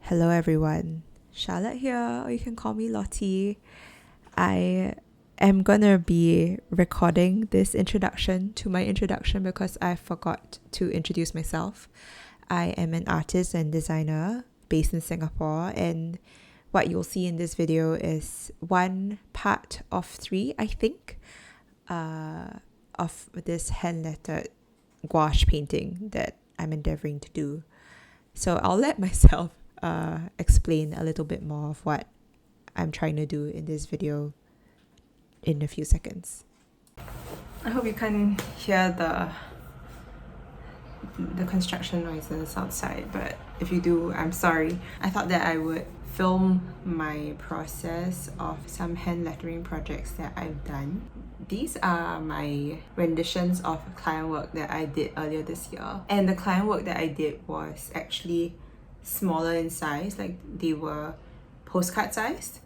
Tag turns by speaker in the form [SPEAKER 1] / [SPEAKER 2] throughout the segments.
[SPEAKER 1] Hello everyone, Charlotte here, or you can call me Lottie. I am gonna be recording this introduction to my introduction because I forgot to introduce myself. I am an artist and designer based in Singapore, and what you'll see in this video is one part of three, I think, of this hand-lettered gouache painting that I'm endeavoring to do. So I'll let myself explain a little bit more of what I'm trying to do in this video in a few seconds. I hope you can hear the construction noises outside, but if you do, I'm sorry. I thought that I would film my process of some hand lettering projects that I've done. These are my renditions of client work that I did earlier this year, and the client work that I did was actually smaller in size, like they were postcard sized,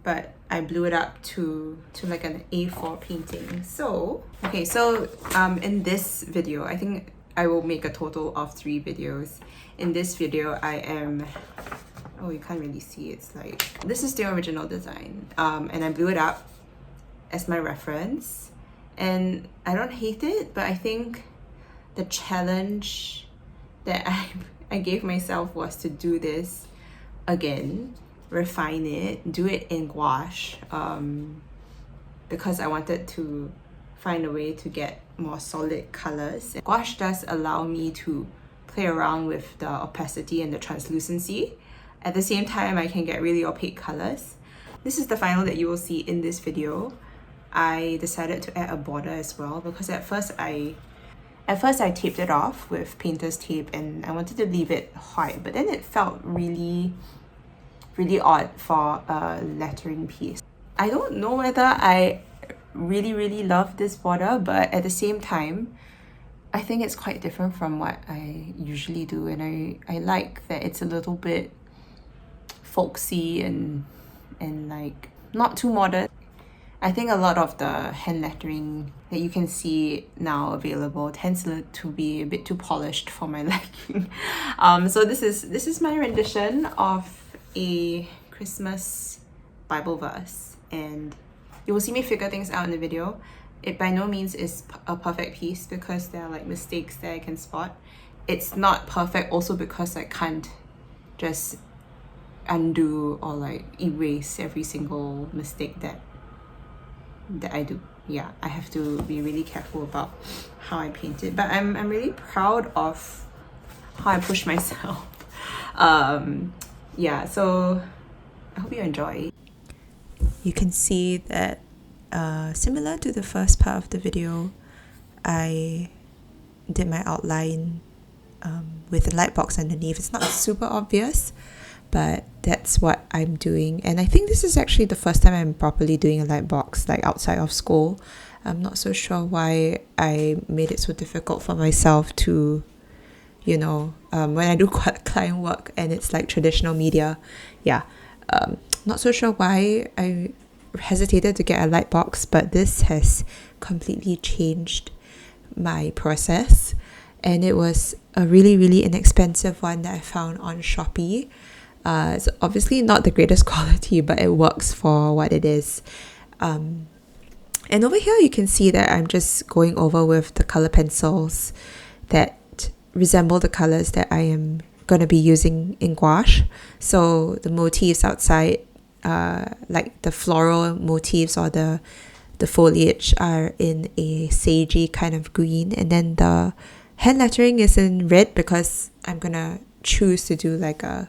[SPEAKER 1] but I blew it up to like an A4 painting. So in this video, I think I will make a total of 3 videos. In this video, I am, oh, you can't really see, it's like, this is the original design, and I blew it up as my reference, and I don't hate it, but I think the challenge that I gave myself was to do this again, refine it, do it in gouache, because I wanted to find a way to get more solid colors. Gouache does allow me to play around with the opacity and the translucency. At the same time, I can get really opaque colors. This is the final that you will see in this video. I decided to add a border as well because at first I taped it off with painter's tape and I wanted to leave it white, but then it felt really odd for a lettering piece. I don't know whether I really love this border, but at the same time, I think it's quite different from what I usually do, and I like that it's a little bit folksy and like not too modern. I think a lot of the hand lettering that you can see now available tends to be a bit too polished for my liking. So this is my rendition of a Christmas Bible verse, and you will see me figure things out in the video. It by no means is a perfect piece because there are like mistakes that I can spot. It's not perfect also because I can't just undo or like erase every single mistake that I do. Yeah, I have to be really careful about how I paint it, but I'm really proud of how I push myself. Yeah, so I hope you enjoy. You can see that similar to the first part of the video, I did my outline with a light box underneath. It's not super obvious, but that's what I'm doing, and I think this is actually the first time I'm properly doing a light box like outside of school. I'm not so sure why I made it so difficult for myself to, when I do client work and it's like traditional media, not so sure why I hesitated to get a light box, but this has completely changed my process, and it was a really inexpensive one that I found on Shopee. It's obviously not the greatest quality, but it works for what it is. And over here you can see that I'm just going over with the color pencils that resemble the colors that I am going to be using in gouache. So the motifs outside, like the floral motifs or the foliage, are in a sagey kind of green, and then the hand lettering is in red because I'm going to choose to do like a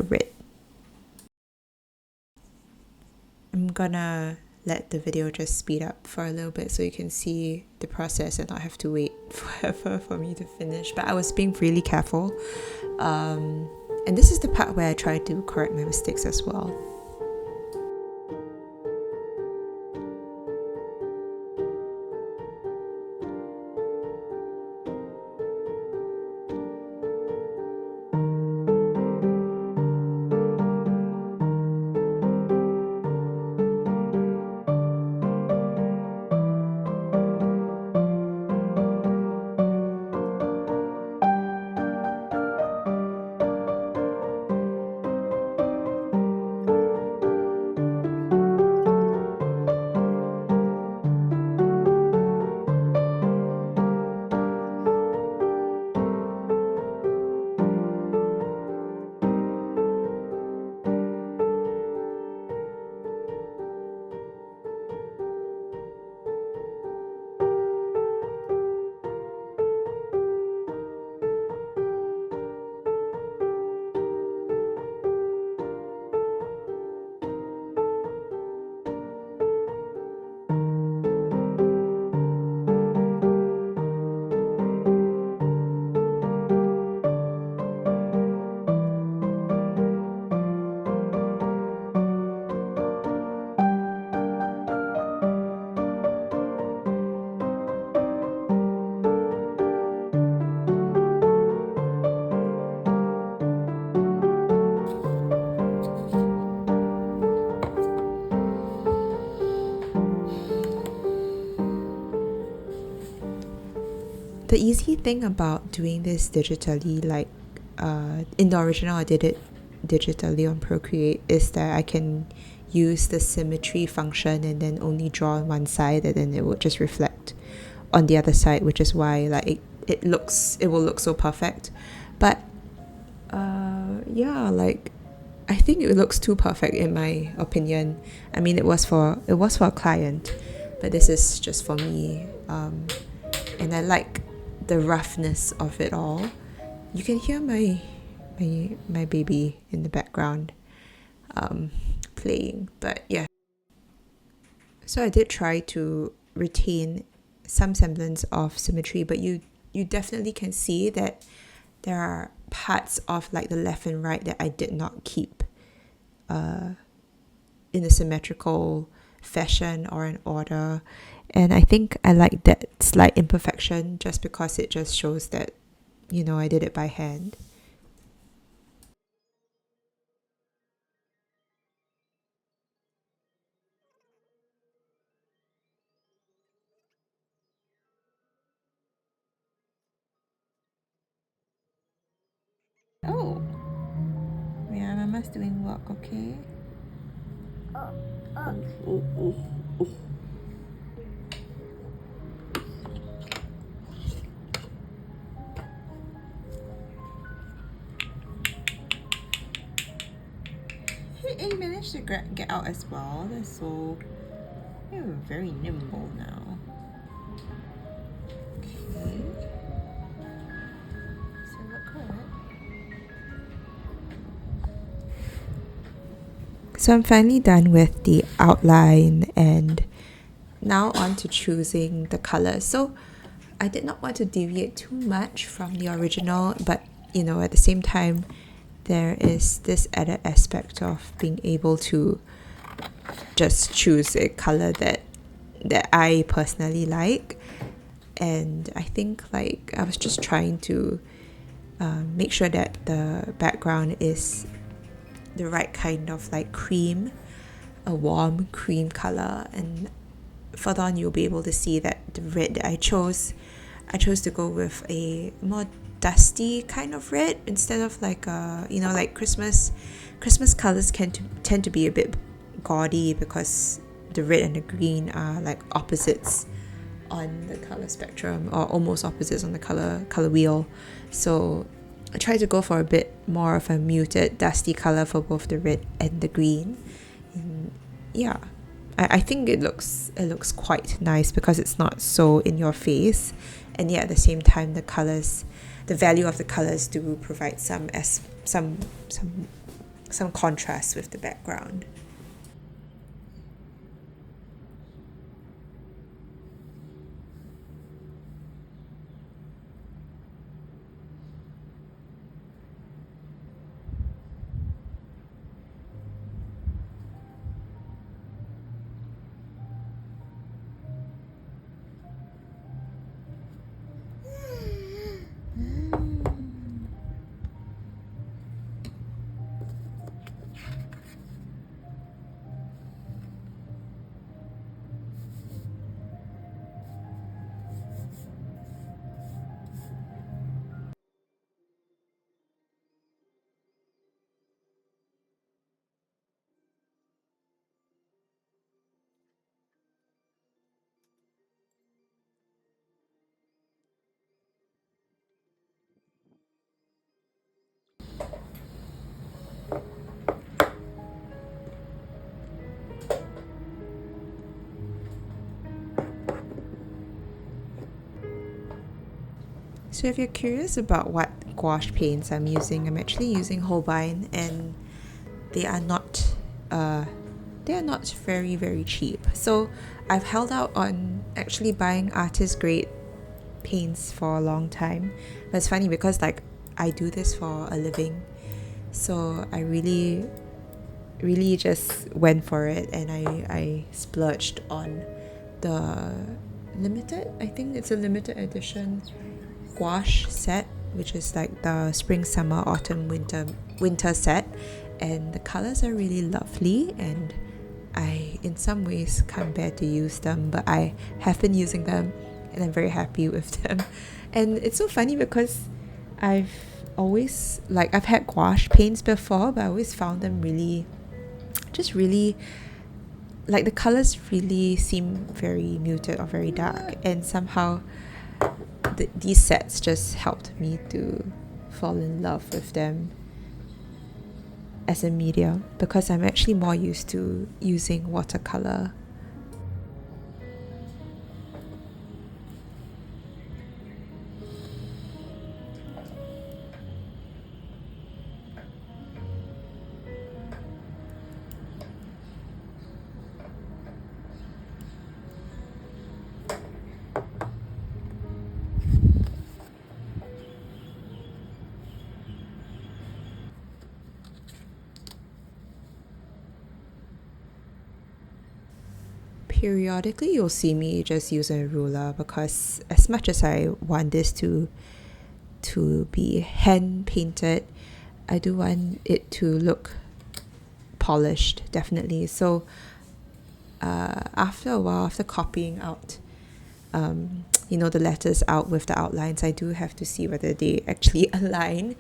[SPEAKER 1] red. I'm gonna let the video just speed up for a little bit so you can see the process and not have to wait forever for me to finish, but I was being really careful, and this is the part where I try to correct my mistakes as well. easy thing about doing this digitally, like in the original I did it digitally on Procreate, is that I can use the symmetry function and then only draw on one side, and then it will just reflect on the other side, which is why like it will look so perfect. But yeah, like I think it looks too perfect in my opinion. I mean, it was for a client, but this is just for me. And I like the roughness of it all. You can hear my baby in the background playing, but yeah. So I did try to retain some semblance of symmetry, but you definitely can see that there are parts of like the left and right that I did not keep in a symmetrical fashion or in order. And I think I like that slight imperfection just because it just shows that, you know, I did it by hand. Oh, yeah, Mama's doing work, okay? He managed to get out as well. That's so... You're very nimble now. Okay. So look good. So I'm finally done with the outline, and now on to choosing the colors. So I did not want to deviate too much from the original, but you know, at the same time, there is this added aspect of being able to just choose a color that I personally like. And I think like I was just trying to make sure that the background is the right kind of like cream, a warm cream color. And further on you'll be able to see that the red that I chose to go with a more dusty kind of red instead of like you know, like Christmas colors tend to be a bit gaudy because the red and the green are like opposites on the color spectrum, or almost opposites on the color wheel. So I try to go for a bit more of a muted dusty color for both the red and the green. And yeah, I think it looks quite nice because it's not so in your face, and yet at the same time the value of the colors do provide some contrast with the background. So if you're curious about what gouache paints I'm using, I'm actually using Holbein, and they are not very, very cheap. So I've held out on actually buying artist grade paints for a long time. But it's funny because like I do this for a living, so I really just went for it, and I splurged on the I think it's a limited edition gouache set, which is like the spring, summer, autumn, winter set. And the colors are really lovely, and I in some ways can't bear to use them, but I have been using them and I'm very happy with them. And it's so funny because I've always, like, I've had gouache paints before, but I always found them really, just really, like, the colors really seem very muted or very dark, and somehow these sets just helped me to fall in love with them as a medium, because I'm actually more used to using watercolor. Periodically, you'll see me just using a ruler, because as much as I want this to be hand painted, I do want it to look polished, definitely. So after a while, after copying out the letters out with the outlines, I do have to see whether they actually align,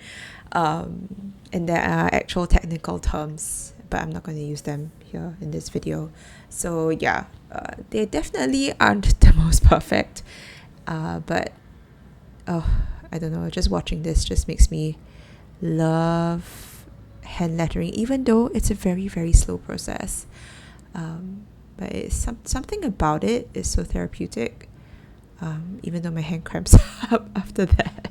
[SPEAKER 1] and there are actual technical terms, but I'm not going to use them here in this video. So yeah, they definitely aren't the most perfect, but I don't know, just watching this just makes me love hand lettering, even though it's a very, very slow process. But it's something about it is so therapeutic, even though my hand cramps up after that.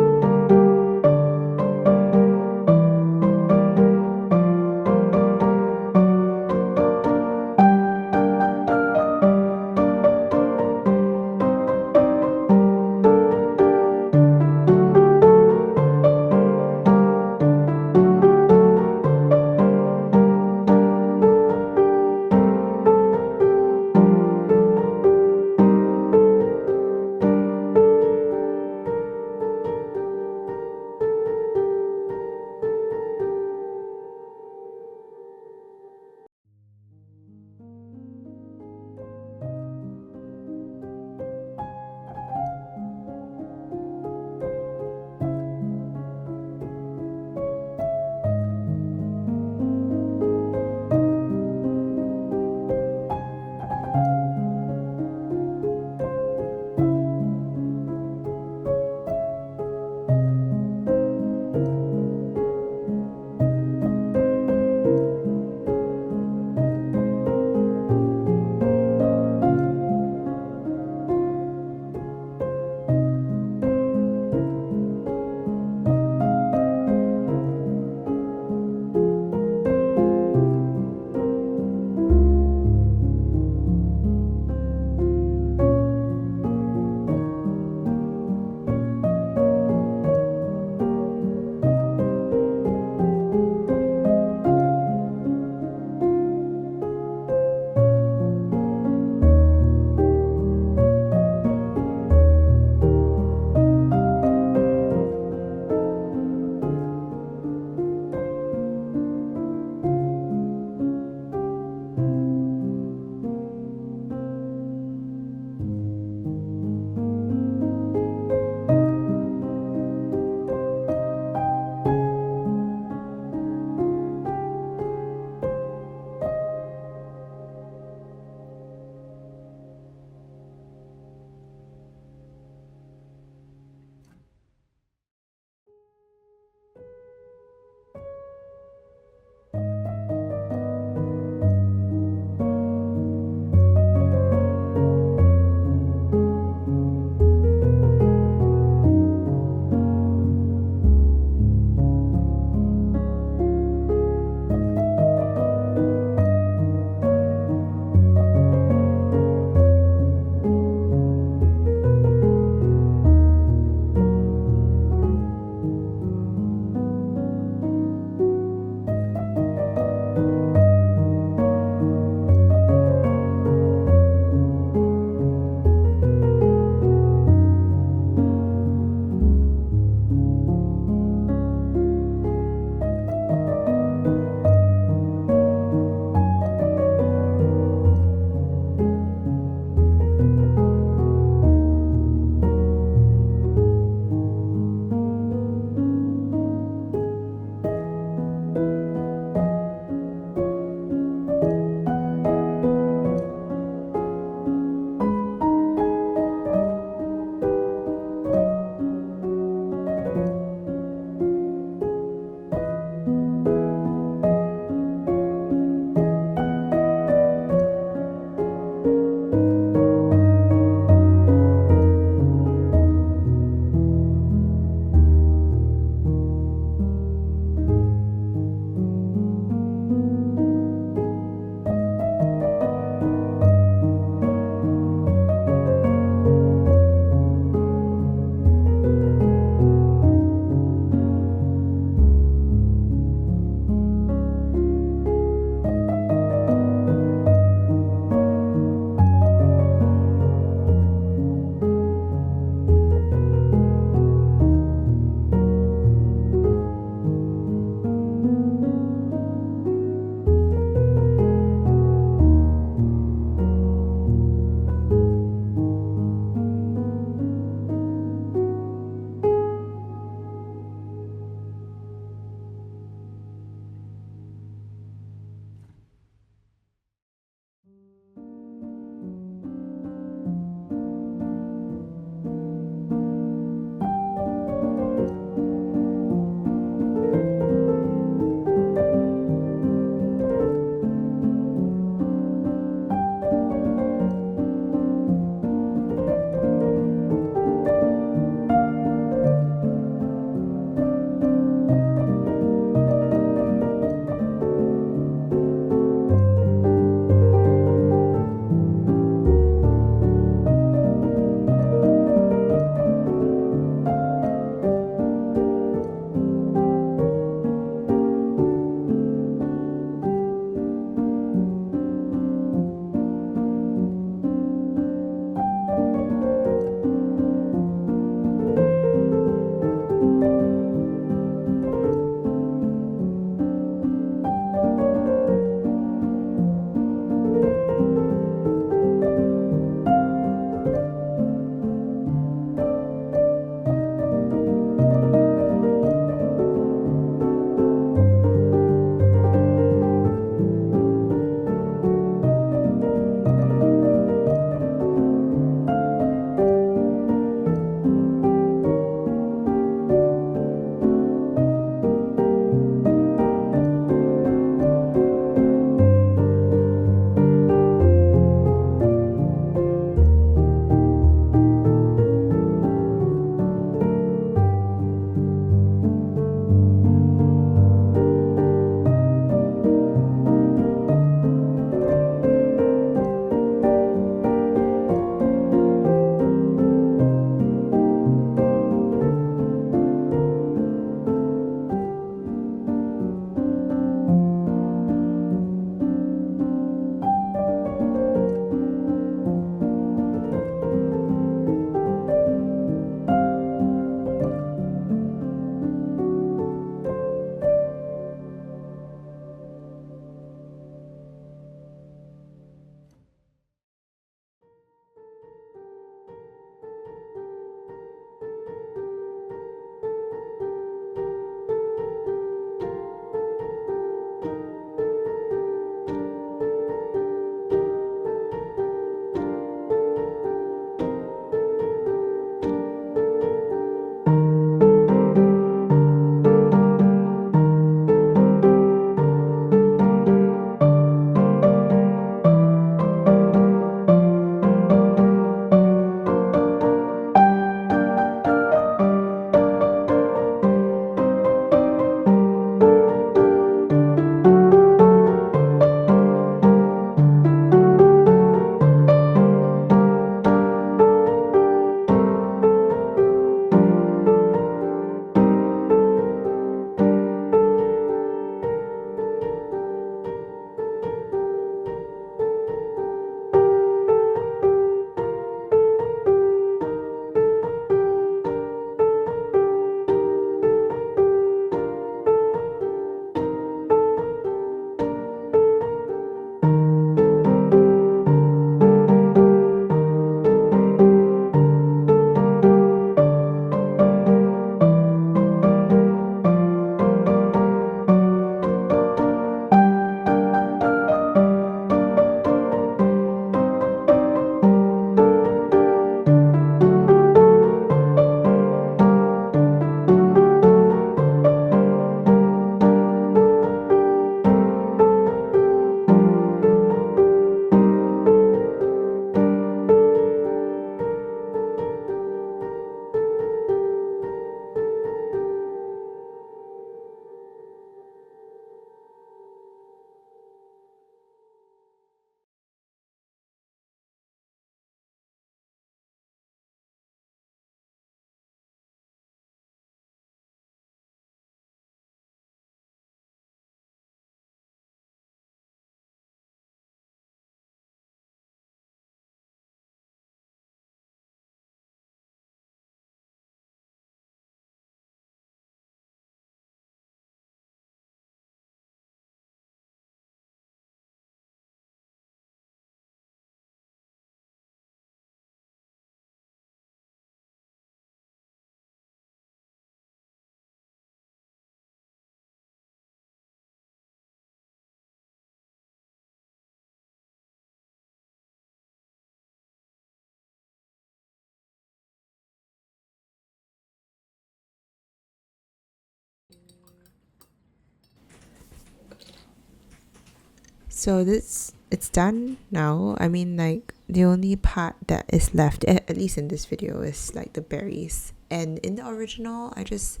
[SPEAKER 1] So it's done now. I mean, like, the only part that is left, at least in this video, is like the berries. And in the original, I just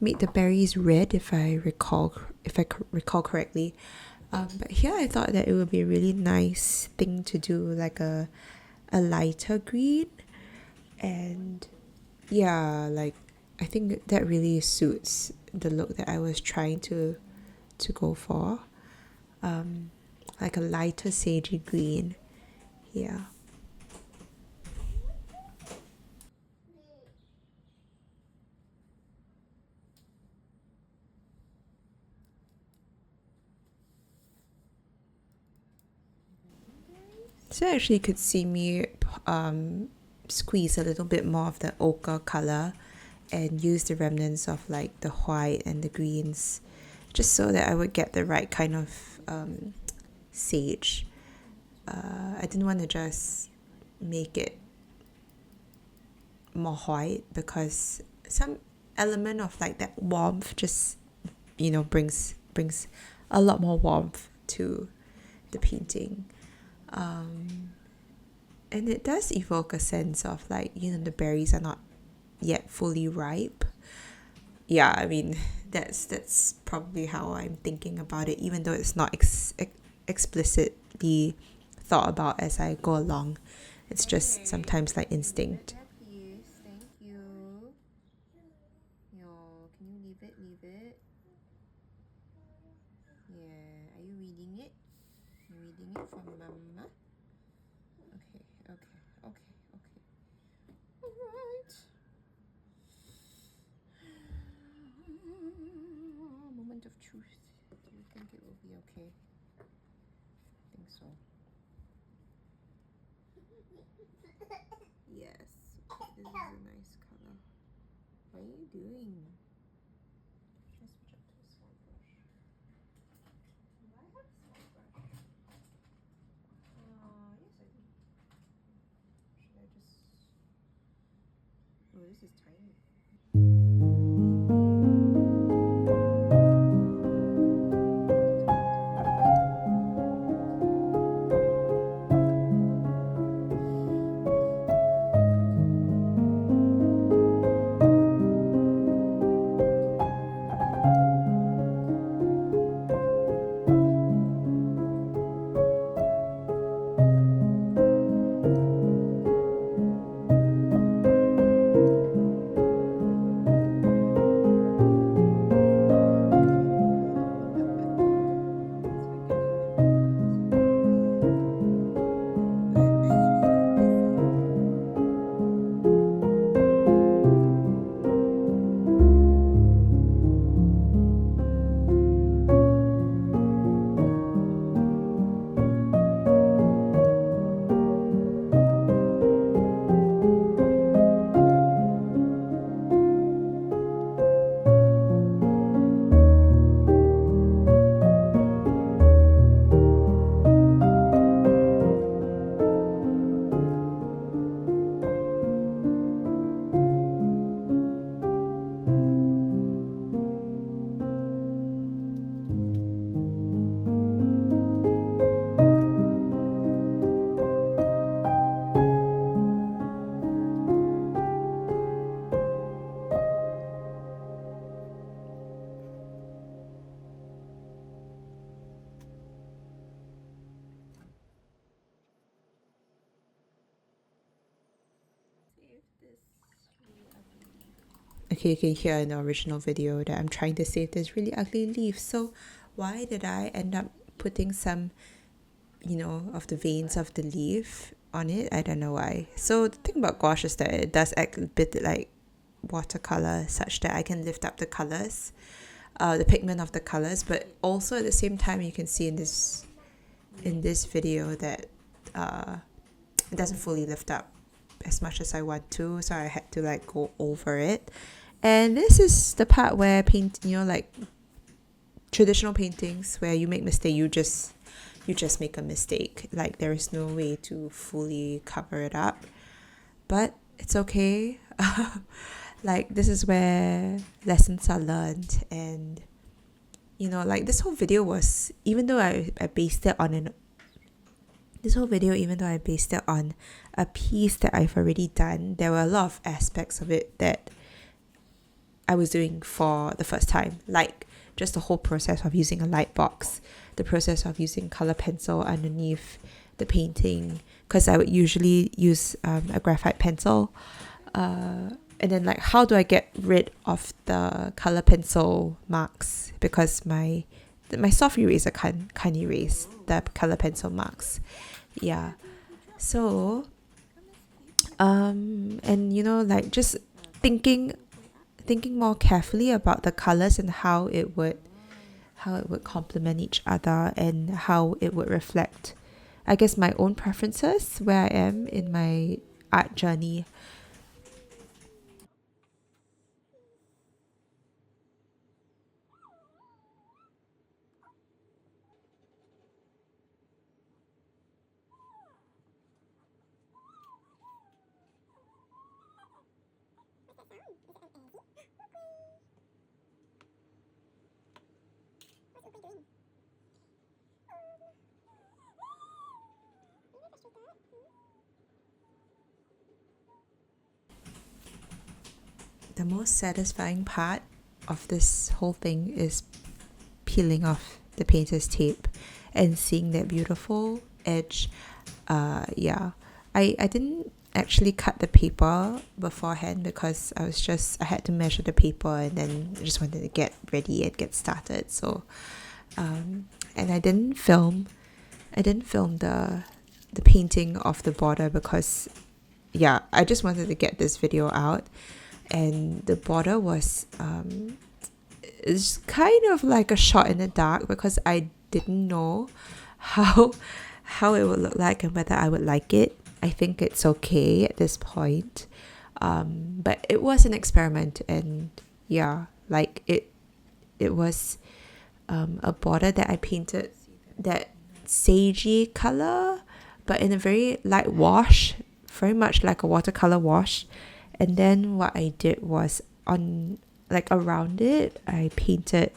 [SPEAKER 1] made the berries red, if I recall correctly. But here I thought that it would be a really nice thing to do, like a lighter green. And yeah, like, I think that really suits the look that I was trying to go for. Like a lighter sagey green. Yeah. So actually you could see me squeeze a little bit more of the ochre color and use the remnants of like the white and the greens, just so that I would get the right kind of sage. I didn't want to just make it more white, because some element of like that warmth just, brings a lot more warmth to the painting. And it does evoke a sense of like, the berries are not yet fully ripe. Yeah, I mean, that's probably how I'm thinking about it, even though it's not explicitly thought about as I go along. It's just sometimes like instinct. Thank you. Yo, can you leave it? Leave it. Yeah, are you reading it? You reading it from Mama? Okay, okay, okay, okay. Alright. Moment of truth. Do you think it will be okay? I think so. Yes. This is a nice color. What are you doing? Should I switch up to a small brush? Do I have a small brush? Yes, I do. Should I just... Oh, this is tiny. Okay, you can hear in the original video that I'm trying to save this really ugly leaf. So why did I end up putting some, of the veins of the leaf on it? I don't know why. So the thing about gouache is that it does act a bit like watercolor, such that I can lift up the colors, the pigment of the colors, but also at the same time you can see in this video that it doesn't fully lift up as much as I want to, so I had to like go over it. And this is the part where like traditional paintings, where you make mistake, you just make a mistake. Like, there is no way to fully cover it up, but it's okay. Like, this is where lessons are learned, and you know, like this whole video was, even though I based it on even though I based it on a piece that I've already done, there were a lot of aspects of it that I was doing for the first time, like just the whole process of using a light box, the process of using color pencil underneath the painting, because I would usually use a graphite pencil, and then like how do I get rid of the color pencil marks, because my soft eraser can't erase the color pencil marks. Yeah, so and you know, like just thinking more carefully about the colors and how it would complement each other, and how it would reflect, I guess, my own preferences, where I am in my art journey. The most satisfying part of this whole thing is peeling off the painter's tape and seeing that beautiful edge. Yeah, I didn't actually cut the paper beforehand, because I had to measure the paper, and then I just wanted to get ready and get started. So and I didn't film the painting of the border, because yeah, I just wanted to get this video out. And the border was it's kind of like a shot in the dark, because I didn't know how it would look like and whether I would like it. I think it's okay at this point, but it was an experiment, and yeah, like it was a border that I painted that sagey color, but in a very light wash, very much like a watercolor wash. And then what I did was, on like around it, I painted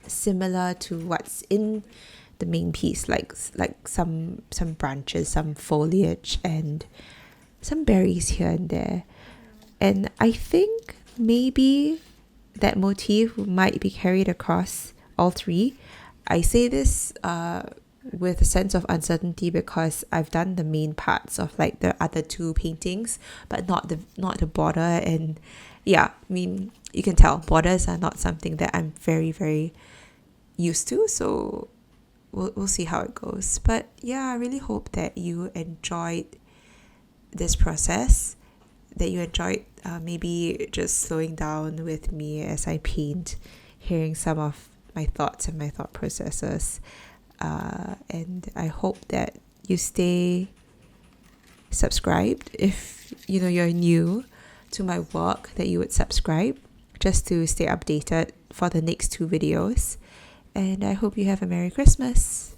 [SPEAKER 1] similar to what's in the main piece, like some branches, some foliage, and some berries here and there. And I think maybe that motif might be carried across all three. I say this with a sense of uncertainty, because I've done the main parts of like the other two paintings, but not the border. And yeah, I mean, you can tell borders are not something that I'm very, very used to, so we'll see how it goes. But yeah, I really hope that you enjoyed this process, that you enjoyed maybe just slowing down with me as I paint, hearing some of my thoughts and my thought processes. And I hope that you stay subscribed. If you know you're new to my work, that you would subscribe just to stay updated for the next two videos. And I hope you have a Merry Christmas.